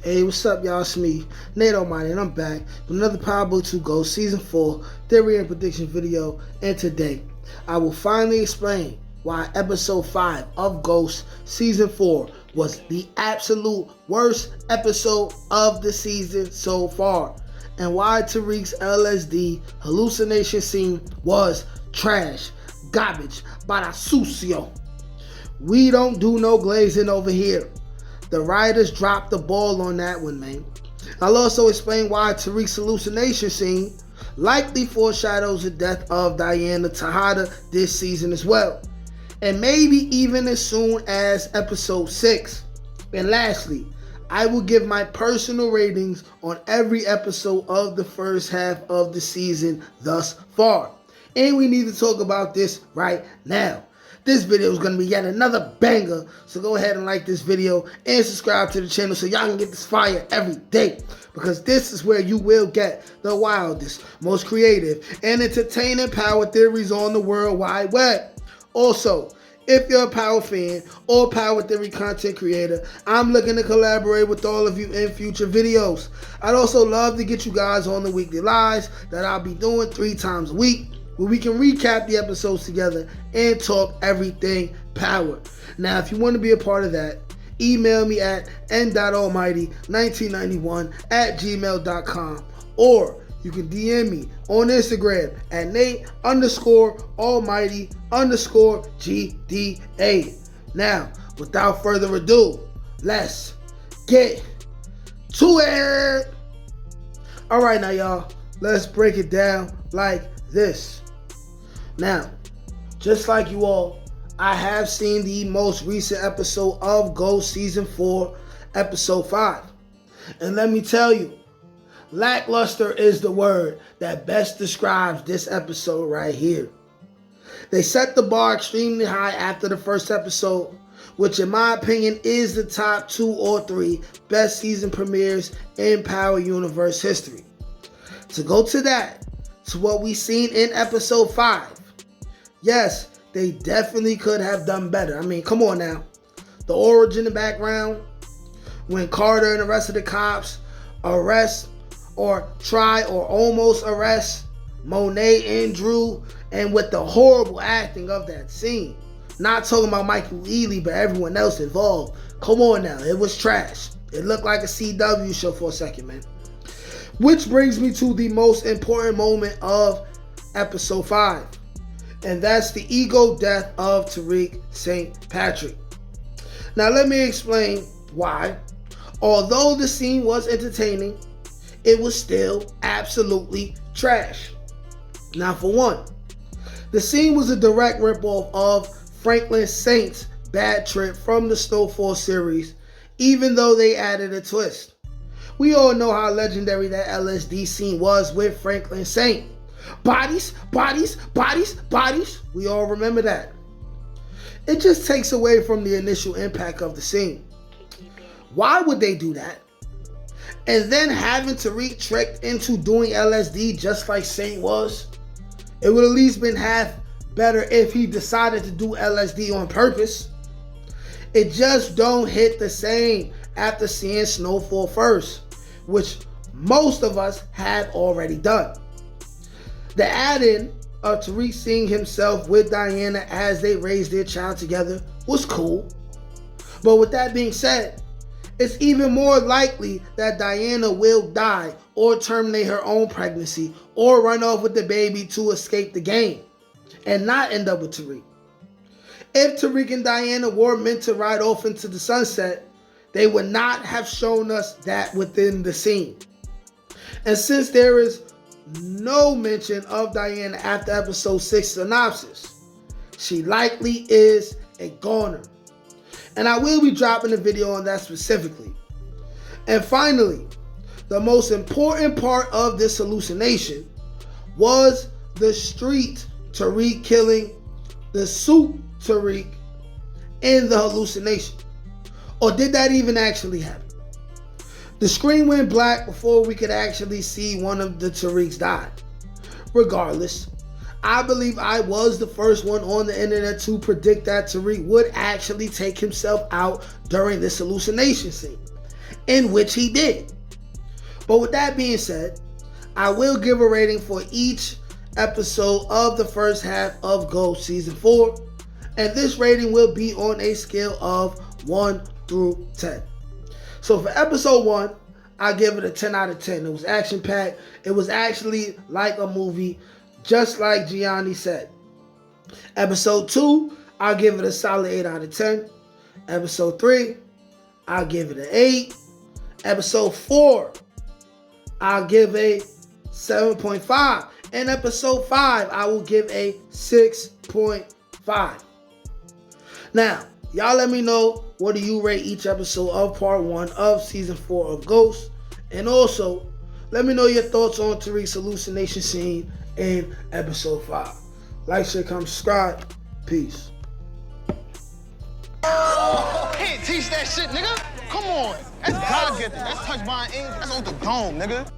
Hey, what's up, y'all? It's me, Nate Almighty, and I'm back with another Powerbook Ghost Season 4 Theory and Prediction video. And today, I will finally explain why Episode 5 of Ghost Season 4 was the absolute worst episode of the season so far, and why Tariq's LSD hallucination scene was trash, garbage, para sucio. We don't do no glazing over here. The writers dropped the ball on that one, man. I'll also explain why Tariq's hallucination scene likely foreshadows the death of Diana Tejada this season as well, and maybe even as soon as episode 6. And lastly, I will give my personal ratings on every episode of the first half of the season thus far. And we need to talk about this right now. This video is going to be yet another banger, so go ahead and like this video and subscribe to the channel so y'all can get this fire every day, because this is where you will get the wildest, most creative, and entertaining power theories on the World Wide Web. Also, if you're a power fan or power theory content creator, I'm looking to collaborate with all of you in future videos. I'd also love to get you guys on the weekly lives that I'll be doing 3 times a week, where we can recap the episodes together and talk everything power. Now, if you want to be a part of that, email me at n.almighty1991@gmail.com, or you can DM me on Instagram at Nate_Almighty_GDA. Now, without further ado, let's get to it. All right, now, y'all, let's break it down like this. Now, just like you all, I have seen the most recent episode of Ghost Season 4, Episode 5. And let me tell you, lackluster is the word that best describes this episode right here. They set the bar extremely high after the first episode, which in my opinion is the top 2 or 3 best season premieres in Power Universe history. To go to that, to what we seen in Episode 5, yes, they definitely could have done better. I mean, come on now. The origin and background, when Carter and the rest of the cops arrest or try or almost arrest Monet and Drew, and with the horrible acting of that scene. Not talking about Michael Ealy, but everyone else involved. Come on now, it was trash. It looked like a CW show for a second, man. Which brings me to the most important moment of Episode 5. And that's the ego death of Tariq St. Patrick. Now let me explain why. Although the scene was entertaining, it was still absolutely trash. Now, for one, the scene was a direct ripoff of Franklin Saint's Bad Trip from the Snowfall series, even though they added a twist. We all know how legendary that LSD scene was with Franklin Saint. Bodies, bodies, bodies, bodies. We all remember that. It just takes away from the initial impact of the scene. Why would they do that? And then having Tariq tricked into doing LSD just like Saint was? It would at least been half better if he decided to do LSD on purpose. It just don't hit the same after seeing Snowfall first, which most of us had already done. The add-in of Tariq seeing himself with Diana as they raised their child together was cool. But with that being said, it's even more likely that Diana will die or terminate her own pregnancy or run off with the baby to escape the game and not end up with Tariq. If Tariq and Diana were meant to ride off into the sunset, they would not have shown us that within the scene. And since there is no mention of Diana after episode 6 synopsis, she likely is a goner. And I will be dropping a video on that specifically. And finally, the most important part of this hallucination was the street Tariq killing the suit Tariq in the hallucination. Or did that even actually happen? The screen went black before we could actually see one of the Tariqs die. Regardless, I believe I was the first one on the internet to predict that Tariq would actually take himself out during this hallucination scene. in which he did. But with that being said, I will give a rating for each episode of the first half of Ghost Season 4. And this rating will be on a scale of 1 through 10. So for episode 1, I give it a 10 out of 10. It was action-packed. It was actually like a movie, just like Gianni said. Episode 2, I'll give it a solid 8 out of 10. Episode 3, I'll give it an 8. Episode 4, I'll give a 7.5. And episode 5, I will give a 6.5. Now, y'all let me know, what do you rate each episode of part 1 of season 4 of Ghost? And also, let me know your thoughts on Tariq's hallucination scene in episode 5. Like, share, comment, subscribe. Peace. Can't teach that shit, nigga. Come on. That's God-given. That's touched by an angel. That's on the dome, nigga.